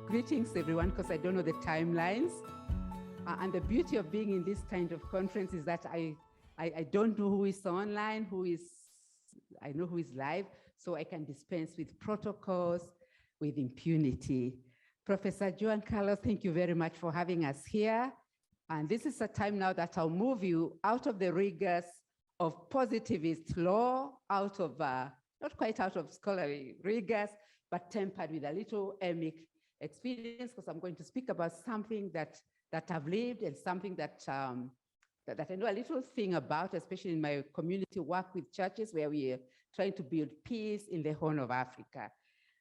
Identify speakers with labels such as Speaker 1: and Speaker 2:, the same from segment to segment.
Speaker 1: Greetings, everyone, because I don't know the timelines. And the beauty of being in this kind of conference is that I don't know who is online, I know who is live, so I can dispense with protocols with impunity. Professor Joan Carlos, thank you very much for having us here. And this is a time now that I'll move you out of the rigors of positivist law, out of, not quite out of scholarly rigors, but tempered with a little emic experience, because I'm going to speak about something that I've lived and something that I know a little thing about, especially in my community work with churches where we are trying to build peace in the Horn of Africa.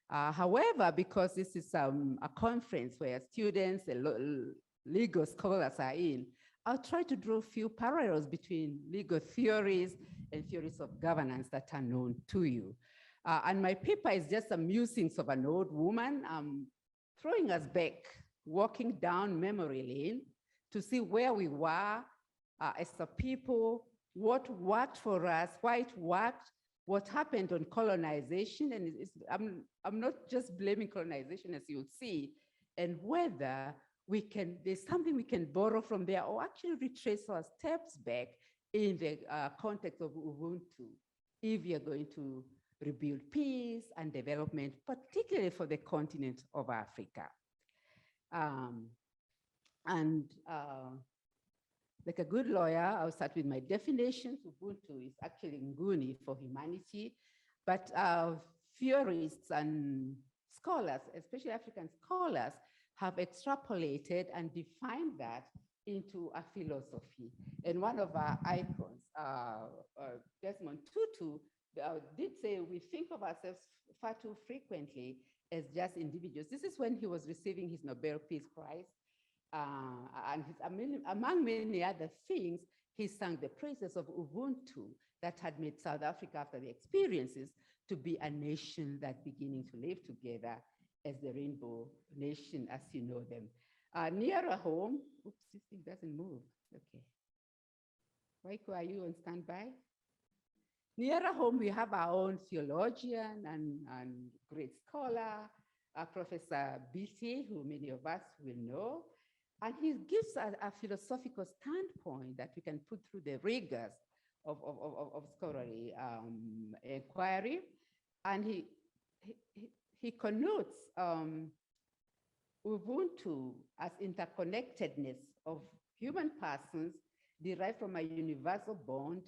Speaker 1: However, because this is a conference where students and legal scholars are in, I'll try to draw a few parallels between legal theories and theories of governance that are known to you. And my paper is just some musings of an old woman throwing us back, walking down memory lane to see where we were as a people, what worked for us, why it worked, what happened on colonization, and I'm not just blaming colonization, as you'll see, and whether there's something we can borrow from there or actually retrace our steps back in the context of Ubuntu, if you're going to rebuild peace and development, particularly for the continent of Africa. Like a good lawyer, I'll start with my definitions. Ubuntu is actually Nguni for humanity, but theorists and scholars, especially African scholars, have extrapolated and defined that into a philosophy. And one of our icons, Desmond Tutu, did say we think of ourselves far too frequently as just individuals. This is when he was receiving his Nobel Peace Prize. And among many other things, he sang the praises of Ubuntu that had made South Africa, after the experiences, to be a nation that's beginning to live together as the rainbow nation, as you know them. Nearer home, oops, this thing doesn't move. Okay. Waiko, are you on standby? Nearer home, we have our own theologian and great scholar, Professor Biti, who many of us will know. And he gives a philosophical standpoint that we can put through the rigors of scholarly inquiry. And he connotes Ubuntu as interconnectedness of human persons derived from a universal bond,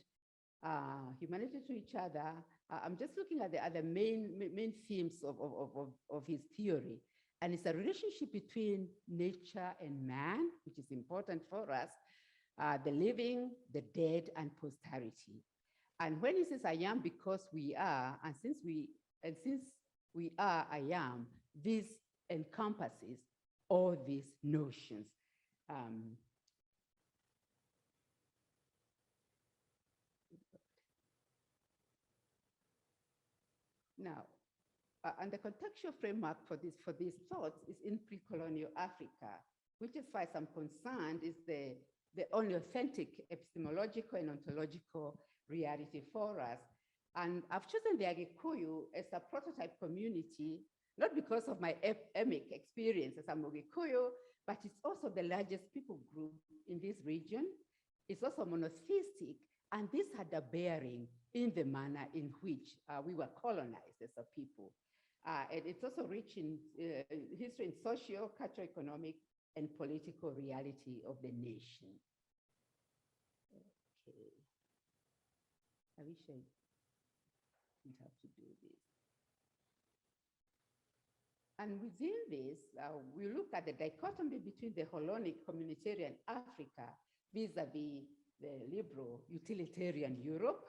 Speaker 1: humanity to each other. I'm just looking at the other main themes of his theory. And it's a relationship between nature and man, which is important for us, the living, the dead, and posterity. And when he says I am because we are, and since we are I am, this encompasses all these notions. Now, and the contextual framework for these thoughts is in pre-colonial Africa, which, as far as I'm concerned, is the only authentic epistemological and ontological reality for us. And I've chosen the Agîkũũyũ as a prototype community, not because of my emic experience as a Agîkũũyũ, but it's also the largest people group in this region. It's also monotheistic, and this had a bearing in the manner in which we were colonized as a people. And it's also rich in history in social, cultural, economic, and political reality of the nation. Okay. I wish I didn't have to do this. And within this, we look at the dichotomy between the Hellenic communitarian Africa vis-a-vis the liberal utilitarian Europe.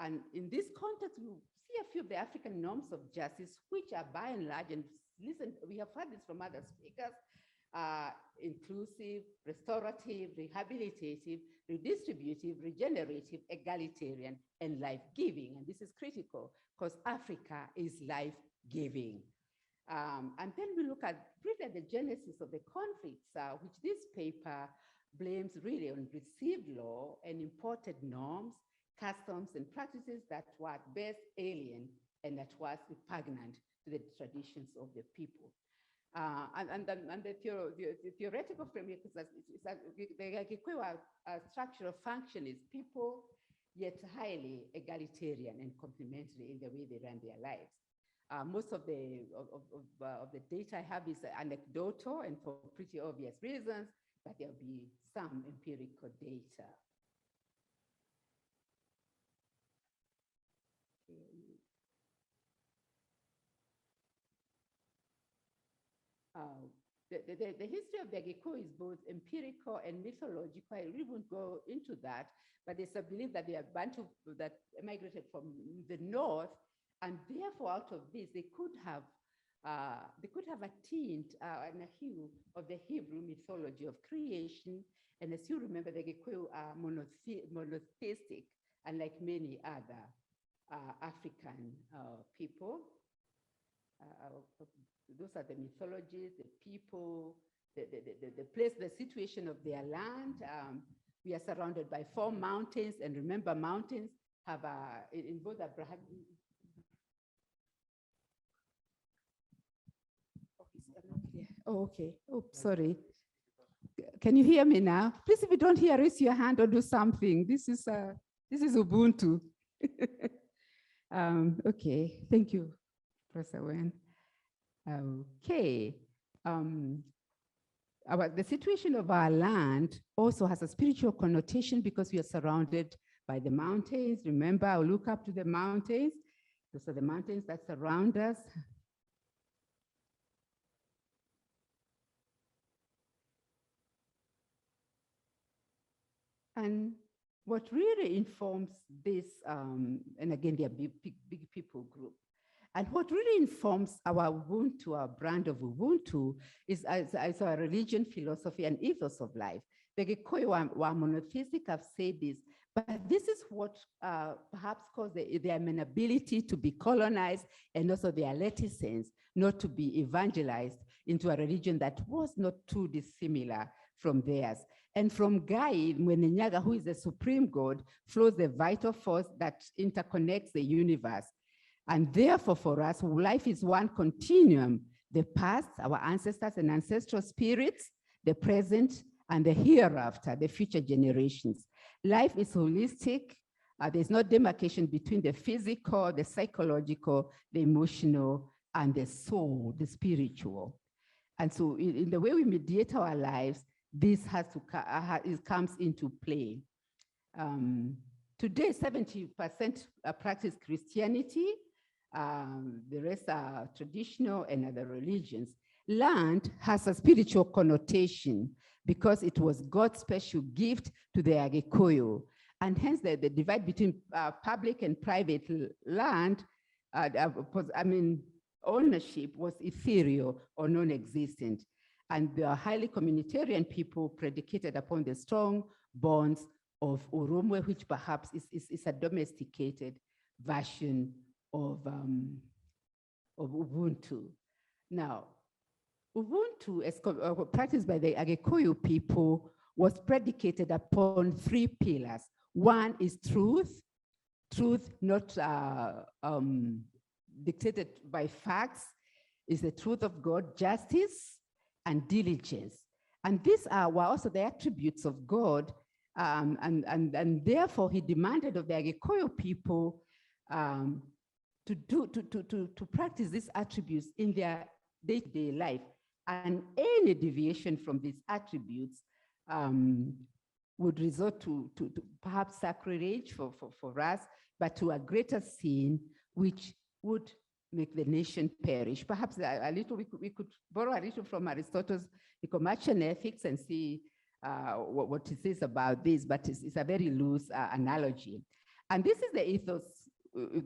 Speaker 1: And in this context, we see a few of the African norms of justice, which are by and large, and listen, we have heard this from other speakers, inclusive, restorative, rehabilitative, redistributive, regenerative, egalitarian, and life-giving. And this is critical because Africa is life-giving. And then we look at really the genesis of the conflicts, which this paper blames really on received law and imported norms, customs, and practices that were at best alien and that was repugnant to the traditions of the people. And the theoretical framework is that the Agîkûûyû structural function is people, yet highly egalitarian and complementary in the way they run their lives. Most of the data I have is anecdotal and for pretty obvious reasons, but there'll be some empirical data. The history of the Agîkûûyû is both empirical and mythological. I really won't go into that, but there's a belief that they are Bantu that migrated from the north, and therefore out of this they could have a tint and a hue of the Hebrew mythology of creation. And as you remember, the Agîkûûyû are monotheistic, unlike many other African people. Those are the mythologies, the people, the place, the situation of their land. We are surrounded by 4 mountains, and remember, mountains have in both Abraham. Oh, okay. Oh, sorry. Can you hear me now? Please, if you don't hear, raise your hand or do something. This is Ubuntu. Okay, thank you, Professor Wen. Okay. The situation of our land also has a spiritual connotation because we are surrounded by the mountains. Remember, I'll look up to the mountains. Those are the mountains that surround us. And what really informs this, and again, they are big people group. And what really informs our Ubuntu, our brand of Ubuntu, is our religion, philosophy, and ethos of life. The Agîkûûyû were monotheistic, I've said this, but this is what perhaps caused their amenability to be colonized, and also their reticence not to be evangelized into a religion that was not too dissimilar from theirs. And from Gai, Mwenenyaga, who is the supreme God, flows the vital force that interconnects the universe. And therefore, for us, life is one continuum: the past, our ancestors and ancestral spirits, the present, and the hereafter, the future generations. Life is holistic. There's no demarcation between the physical, the psychological, the emotional, and the soul, the spiritual. And so in the way we mediate our lives, this it comes into play. Today, 70% practice Christianity. The rest are traditional and other religions. Land has a spiritual connotation because it was God's special gift to the Agîkûûyû. And hence the divide between public and private land, ownership was ethereal or non-existent. And they are highly communitarian people predicated upon the strong bonds of Urumwe, which perhaps is a domesticated version of Ubuntu. Now, Ubuntu, as practiced by the Agîkûûyû people, was predicated upon 3 pillars. One is truth, not dictated by facts, is the truth of God, justice, and diligence. And these were also the attributes of God, and therefore he demanded of the Agîkûûyû people to practice these attributes in their day-to-day life. And any deviation from these attributes would resort to perhaps sacrilege for us, but to a greater sin, which would make the nation perish. Perhaps we could borrow a little from Aristotle's Nicomachean Ethics and see what it says about this, but it's a very loose analogy. And this is the ethos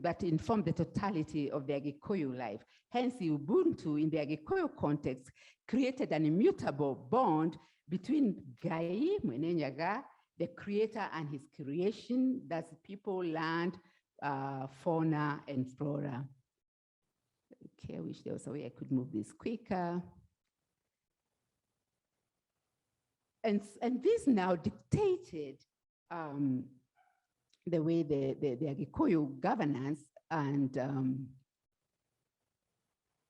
Speaker 1: that informed the totality of the Agîkûûyû life. Hence, the Ubuntu in the Agîkûûyû context created an immutable bond between Gai, Mwenenyaga, the creator, and his creation, that's people, land, fauna, and flora. Okay, I wish there was a way I could move this quicker. And this now dictated the way the Agîkûûyû governance and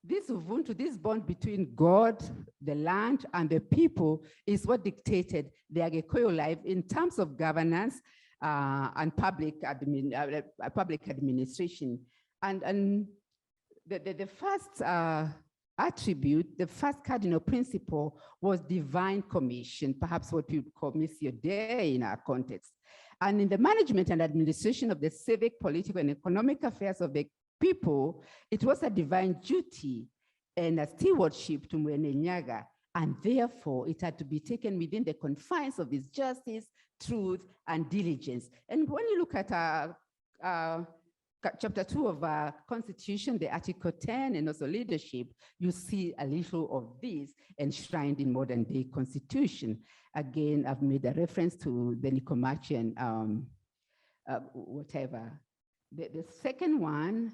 Speaker 1: this Ubuntu, this bond between God, the land, and the people is what dictated the Agîkũũyũ life in terms of governance and public administration. And the first attribute, the first cardinal principle was divine commission, perhaps what you call Missio Dei in our context. And in the management and administration of the civic, political, and economic affairs of the people, it was a divine duty and a stewardship to Mwene Nyaga, and therefore it had to be taken within the confines of his justice, truth, and diligence. And when you look at chapter 2 of our constitution, the article 10, and also leadership, you see a little of this enshrined in modern day constitution. Again, I've made a reference to the Nicomachean, whatever. The second one,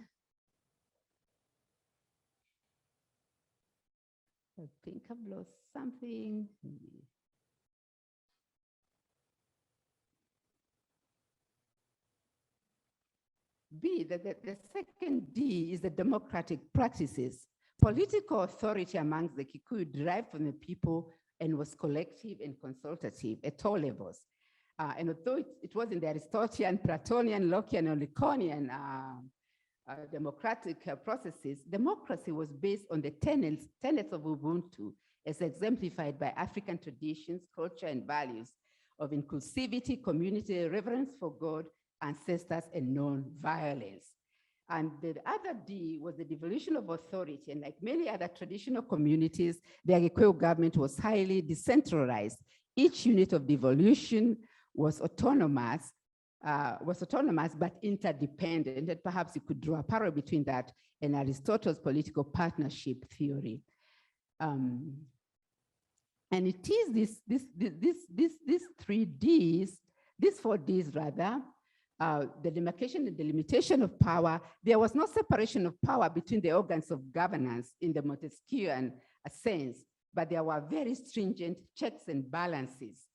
Speaker 1: I think I've lost something. B, the second D is the democratic practices. Political authority amongst the Kikuyu derived from the people and was collective and consultative at all levels. And although it was in the Aristotelian, Platonian, Lockean, and Lacanian democratic processes, democracy was based on the tenets of Ubuntu as exemplified by African traditions, culture, and values of inclusivity, community, reverence for God, ancestors, and non-violence. And the other D was the devolution of authority. And like many other traditional communities, the Agîkũũyũ government was highly decentralized. Each unit of devolution was autonomous but interdependent. And perhaps you could draw a parallel between that and Aristotle's political partnership theory. And it is these 3 Ds, these 4 Ds rather, the demarcation and delimitation of power. There was no separation of power between the organs of governance in the Montesquieuian sense, but there were very stringent checks and balances.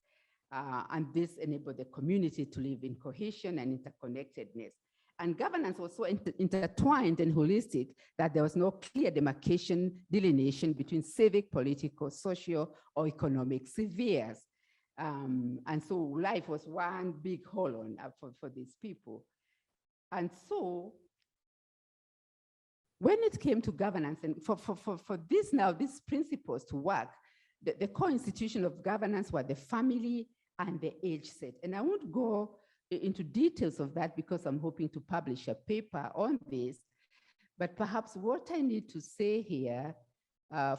Speaker 1: And this enabled the community to live in cohesion and interconnectedness. And governance was so intertwined and holistic that there was no clear delineation between civic, political, social, or economic spheres. And so life was one big hole for these people. And so when it came to governance, and for these principles to work, the core institution of governance were the family and the age set. And I won't go into details of that because I'm hoping to publish a paper on this, but perhaps what I need to say here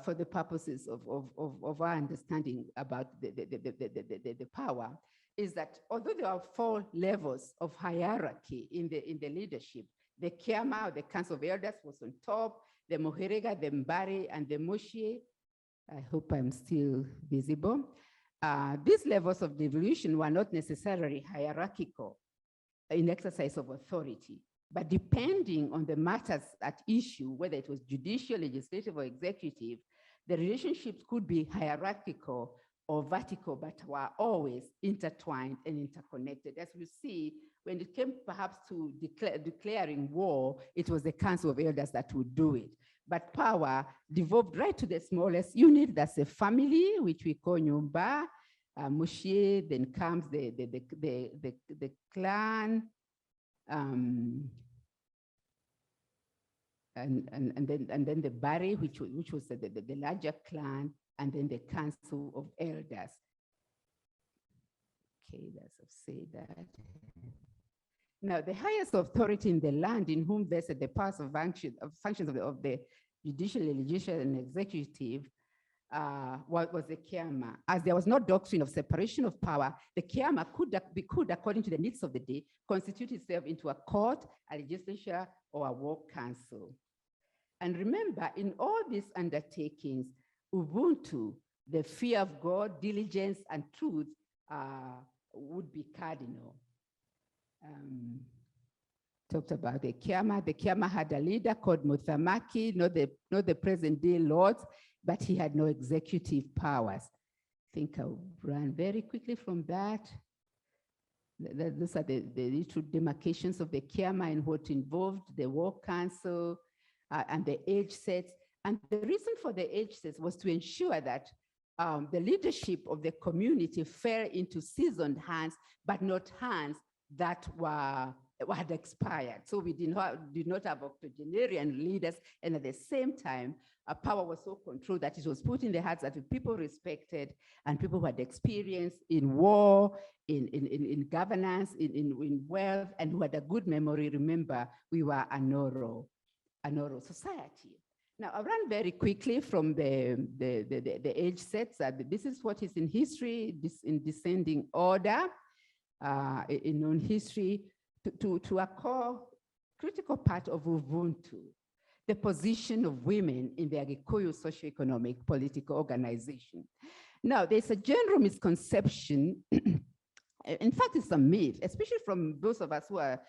Speaker 1: for the purposes of our understanding about the power is that although there are 4 levels of hierarchy in the leadership, the Kiama, or the Council of Elders, was on top, the Moherega, the Mbari, and the Moshie. I hope I'm still visible. These levels of devolution were not necessarily hierarchical in exercise of authority, but depending on the matters at issue, whether it was judicial, legislative, or executive, the relationships could be hierarchical or vertical, but were always intertwined and interconnected. As we see, when it came perhaps to declaring war, it was the Council of Elders that would do it. But power devolved right to the smallest unit, that's a family, which we call Nyumba, Mushie, then comes the clan, and then the Bari, which was the larger clan, and then the Council of Elders. Okay, let's say that. Now, the highest authority in the land in whom vested the powers of functions of the judicial, legislative, and executive was the Kiama. As there was no doctrine of separation of power, the Kiama could, according to the needs of the day, constitute itself into a court, a legislature, or a war council. And remember, in all these undertakings, Ubuntu, the fear of God, diligence, and truth would be cardinal. Talked about the Kiama. The Kiama had a leader called Muthamaki, not the present day lords, but he had no executive powers. I think I'll run very quickly from that. Those are the little demarcations of the Kiama and what involved the war council and the age sets. And the reason for the agces was to ensure that the leadership of the community fell into seasoned hands, but not hands that had expired. So we did not have octogenarian leaders, and at the same time, power was so controlled that it was put in the hands that people respected and people who had experience in war, in governance, in wealth, and who had a good memory. Remember, we were an oral society. Now, I'll run very quickly from the age sets. This is what is in history, in descending order, in known history, to a core critical part of Ubuntu, the position of women in the Agîkûûyû socioeconomic political organization. Now, there's a general misconception, in fact, it's a myth, especially from those of us who are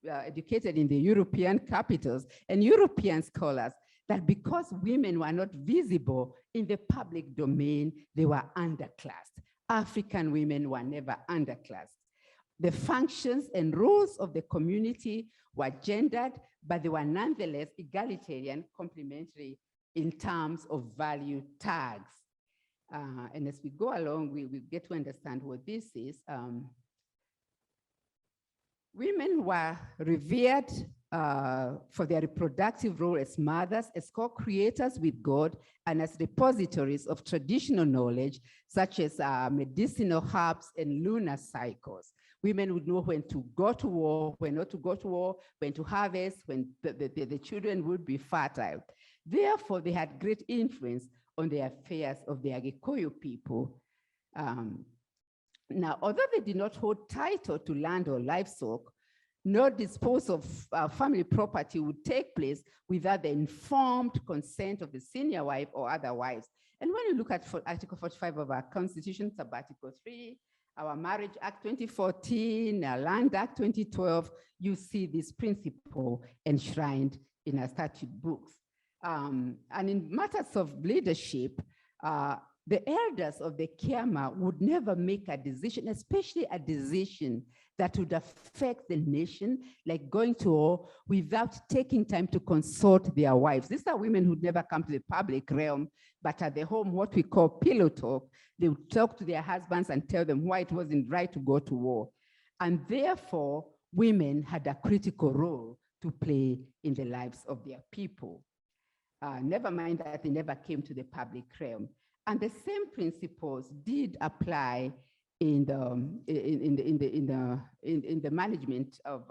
Speaker 1: educated in the European capitals and European scholars, that because women were not visible in the public domain, they were underclassed. African women were never underclassed. The functions and roles of the community were gendered, but they were nonetheless egalitarian, complementary in terms of value tags. And as we go along, we get to understand what this is. Women were revered for their reproductive role as mothers, as co-creators with God, and as repositories of traditional knowledge, such as medicinal herbs and lunar cycles. Women would know when to go to war, when not to go to war, when to harvest, when the children would be fertile. Therefore, they had great influence on the affairs of the Agîkûûyû people. Now, although they did not hold title to land or livestock, no dispose of family property would take place without the informed consent of the senior wife or other wives. And when you look at Article 45 of our Constitution, Sub-Article 3, our Marriage Act 2014, our Land Act 2012, you see this principle enshrined in our statute books. And in matters of leadership, the elders of the Kiama would never make a decision, especially a decision that would affect the nation, like going to war, without taking time to consult their wives. These are women who'd never come to the public realm, but at the home, what we call pillow talk, they would talk to their husbands and tell them why it wasn't right to go to war. And therefore, women had a critical role to play in the lives of their people. Never mind that they never came to the public realm. And the same principles did apply in the management of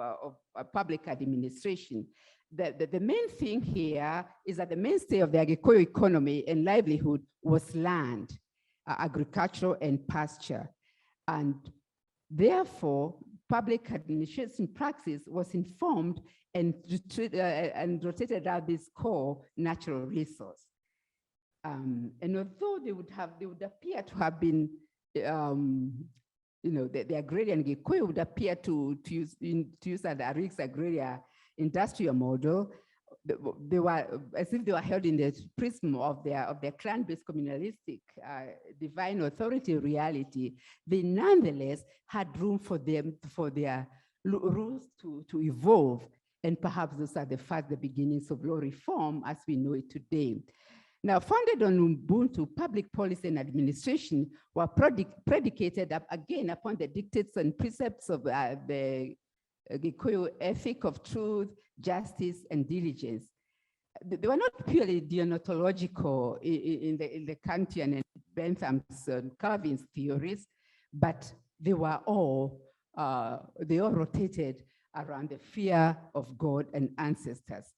Speaker 1: public administration. The main thing here is that the mainstay of the Agîkûûyû economy and livelihood was land, agriculture, and pasture. And therefore, public administration praxis was informed and rotated around this core natural resource. And although they would appear to have been, the agrarian Gikuyu would appear to use the Arik's agraria industrial model, they were as if they were held in the prism of their clan-based communalistic divine authority reality. They nonetheless had room for their rules to evolve, and perhaps those are the beginnings of law reform as we know it today. Now, founded on Ubuntu, public policy and administration were predicated again upon the dictates and precepts of the Gikuyu ethic of truth, justice, and diligence. They were not purely deontological in the Kantian and Bentham's and Calvin's theories, but they all rotated around the fear of God and ancestors.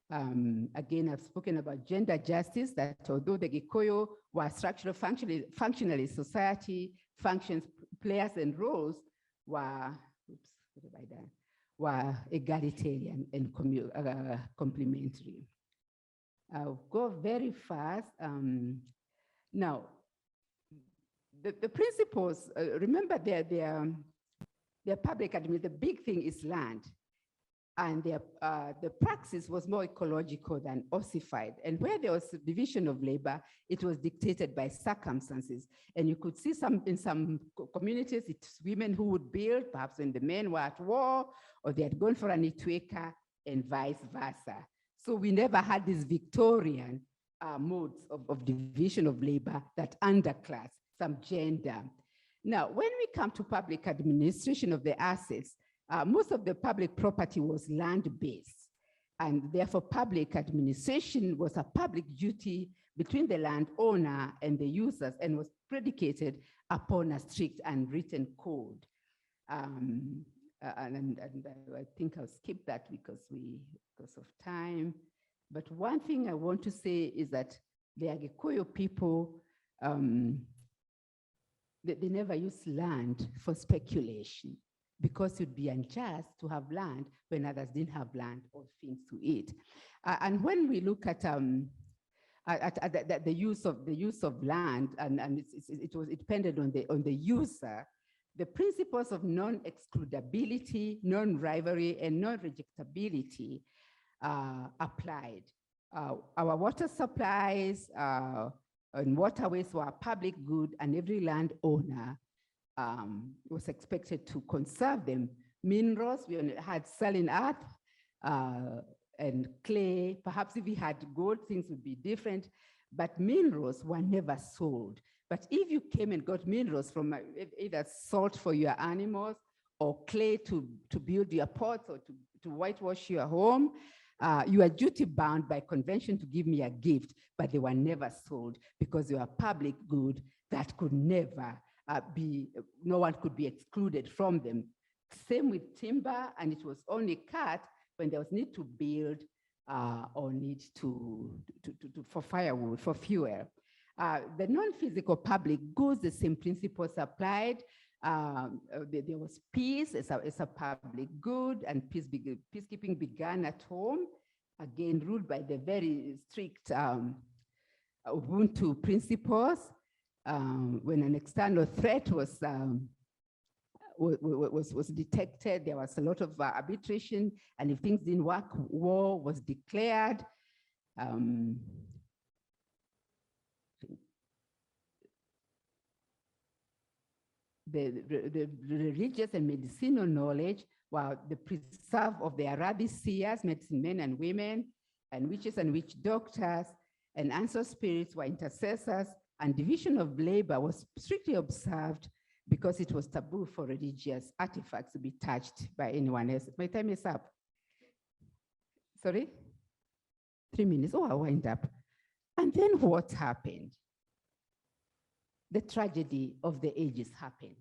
Speaker 1: Again, I've spoken about gender justice, that although the Gikuyu were structural functionally society, functions, players, and roles were egalitarian and complementary. I'll go very fast. Now, the principles, remember their public administration, the big thing is land. And the praxis was more ecological than ossified. And where there was a division of labor, it was dictated by circumstances. And you could see in some communities, it's women who would build, perhaps when the men were at war, or they had gone for an itueka, and vice versa. So we never had these Victorian modes of division of labor, that underclass, some gender. Now, when we come to public administration of the assets, most of the public property was land-based, and therefore public administration was a public duty between the landowner and the users, and was predicated upon a strict and written code. And I think I'll skip that because of time. But one thing I want to say is that the Agîkũũyũ people, they never used land for speculation, because it would be unjust to have land when others didn't have land or things to eat. And when we look at the use of land, and it depended on the user, the principles of non-excludability, non-rivalry, and non-rejectability applied. Our water supplies and waterways were a public good, and every landowner was expected to conserve them. Minerals, we only had salient earth and clay. Perhaps if we had gold, things would be different, but minerals were never sold. But if you came and got minerals from either salt for your animals or clay to build your pots or to whitewash your home, you are duty bound by convention to give me a gift, but they were never sold because they were public good that could never no one could be excluded from them. Same with timber, and it was only cut when there was need to build or need for firewood, for fuel. The non-physical public goods, the same principles applied. There was peace as a public good, and peacekeeping began at home, again ruled by the very strict Ubuntu principles. When an external threat was detected, there was a lot of arbitration, and if things didn't work, war was declared. The religious and medicinal knowledge were the preserve of the Arabic seers, medicine men and women, and witches and witch doctors, and ancestor spirits were intercessors, and division of labor was strictly observed because it was taboo for religious artifacts to be touched by anyone else. My time is up. Sorry? 3 minutes. Oh, I'll wind up. And then what happened? The tragedy of the ages happened.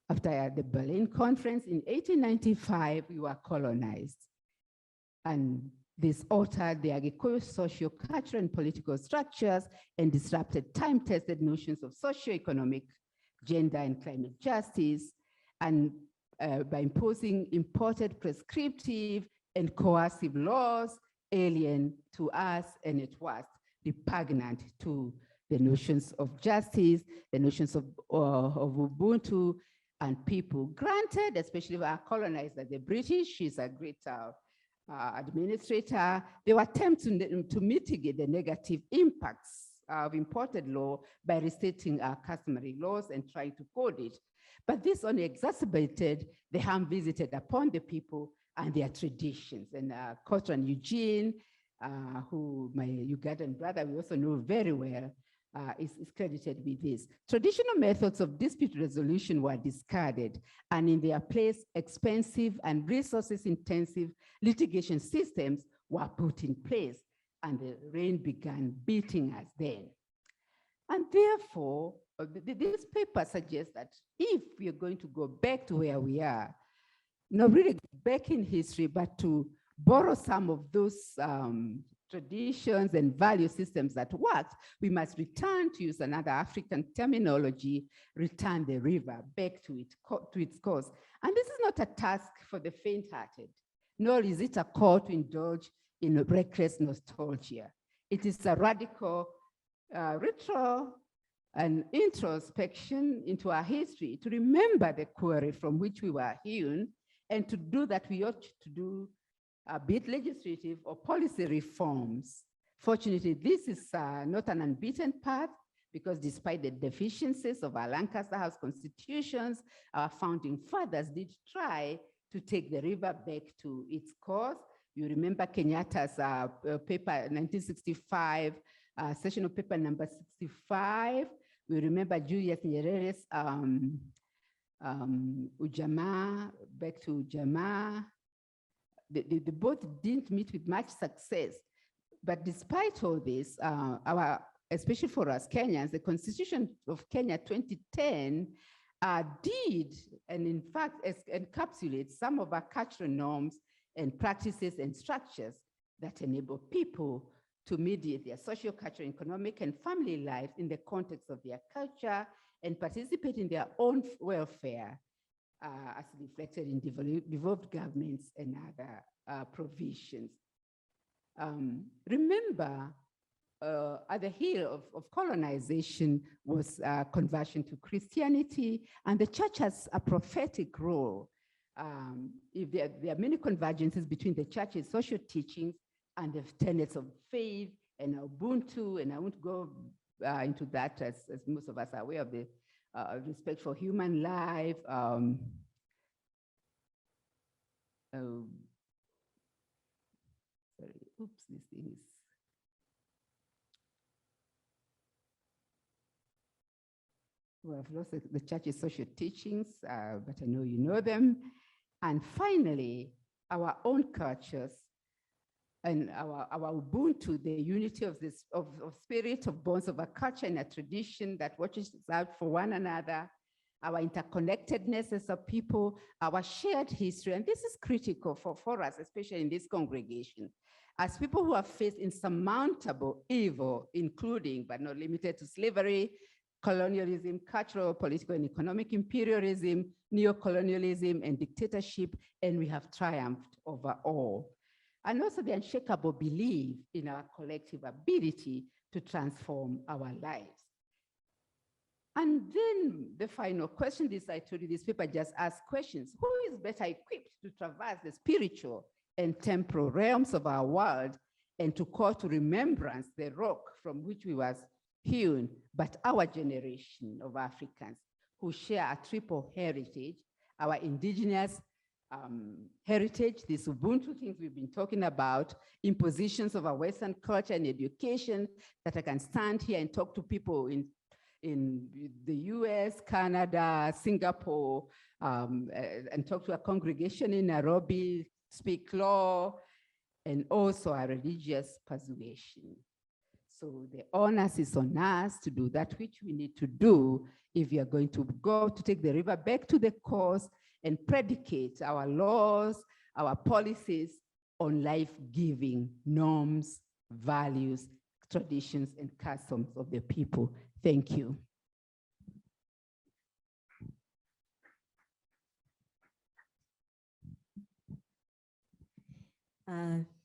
Speaker 1: After the Berlin Conference in 1895, we were colonized. And this altered the Agîkũũyũ socio-cultural and political structures and disrupted time-tested notions of socio-economic, gender, and climate justice, and by imposing imported prescriptive and coercive laws alien to us, and it was repugnant to the notions of justice, the notions of Ubuntu and people. Granted, especially if our colonizer, the British, she's a great administrator, they were attempting to mitigate the negative impacts of imported law by restating our customary laws and trying to code it. But this only exacerbated the harm visited upon the people and their traditions. And Cotran Eugene, who my Ugandan brother, we also know very well, is credited with this. Traditional methods of dispute resolution were discarded, and in their place, expensive and resources-intensive litigation systems were put in place, and the rain began beating us then. And therefore, this paper suggests that if we are going to go back to where we are, not really back in history, but to borrow some of those traditions and value systems that worked, we must return, to use another African terminology, return the river back to its course. And this is not a task for the faint-hearted, nor is it a call to indulge in reckless nostalgia. It is a radical retro and introspection into our history, to remember the quarry from which we were hewn, and to do that we ought to do be it legislative or policy reforms. Fortunately, this is not an unbeaten path, because despite the deficiencies of our Lancaster House constitutions, our founding fathers did try to take the river back to its course. You remember Kenyatta's paper, 1965, session of paper number 65. We remember Julius Nyerere's Ujamaa, back to Ujamaa. They both didn't meet with much success. But despite all this, especially for us Kenyans, the Constitution of Kenya 2010 did, and in fact, encapsulates some of our cultural norms and practices and structures that enable people to mediate their social, cultural, economic, and family lives in the context of their culture and participate in their own welfare, as reflected in devolved governments and other provisions. Remember, at the heel of colonization was conversion to Christianity, and the church has a prophetic role. If there are many convergences between the church's social teachings and the tenets of faith and Ubuntu, and I won't go into that as most of us are aware of the respect for human life. Sorry, oops, this thing is. Well, I've lost the church's social teachings, but I know you know them. And finally, our own cultures and our Ubuntu, the unity of this of spirit, of bonds of a culture and a tradition that watches out for one another, our interconnectedness as a people, our shared history. And this is critical for us, especially in this congregation, as people who have faced insurmountable evil, including but not limited to slavery, colonialism, cultural, political, and economic imperialism, neocolonialism, and dictatorship, and we have triumphed over all. And also the unshakable belief in our collective ability to transform our lives. And then the final question, I told you this paper just asks questions. Who is better equipped to traverse the spiritual and temporal realms of our world and to call to remembrance the rock from which we was hewn, but our generation of Africans who share a triple heritage, our indigenous heritage, these Ubuntu things we've been talking about, impositions of our Western culture and education, that I can stand here and talk to people in the US, Canada, Singapore, and talk to a congregation in Nairobi, speak law, and also a religious persuasion. So the onus is on us to do that which we need to do if we are going to go to take the river back to the coast and predicate our laws, our policies on life-giving norms, values, traditions, and customs of the people. Thank you.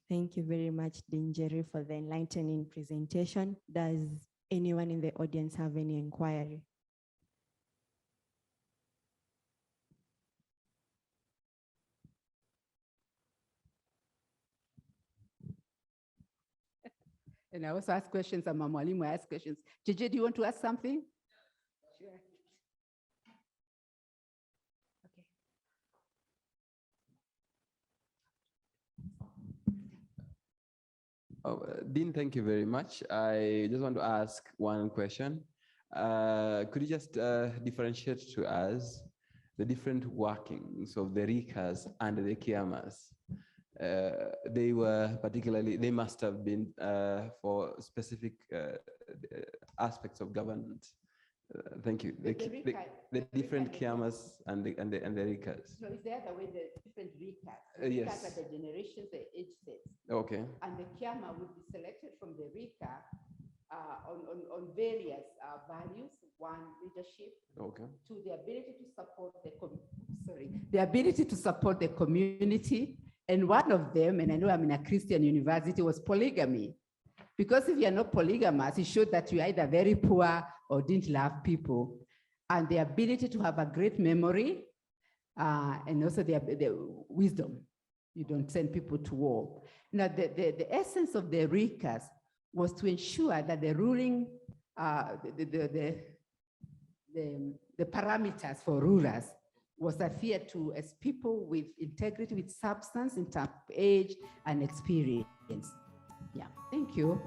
Speaker 2: Thank you very much, Njeri, for the enlightening presentation. Does anyone in the audience have any inquiry?
Speaker 1: And I also ask questions, and Mwalimu ask questions. JJ, do you want to ask something? Sure.
Speaker 3: Dean, thank you very much. I just want to ask one question. Could you just differentiate to us the different workings of the rikas and the kiamas? They were particularly, they must have been for specific aspects of government. Thank you. The different kiamas and the rikas.
Speaker 1: So is the other way, the different rikas?
Speaker 3: Yes.
Speaker 1: Rikas are the generations, the age sets.
Speaker 3: Okay.
Speaker 1: And the kiama would be selected from the rika on various values. One, leadership.
Speaker 3: Okay.
Speaker 1: Two, the ability to support the ability to support the community. And one of them, and I know I'm in a Christian university, was polygamy. Because if you're not polygamous, it showed that you're either very poor or didn't love people. And the ability to have a great memory, and also the wisdom. You don't send people to war. Now, the essence of the rikas was to ensure that the ruling, the parameters for rulers was adhered to as people with integrity, with substance in terms of age and experience. Yeah, thank you.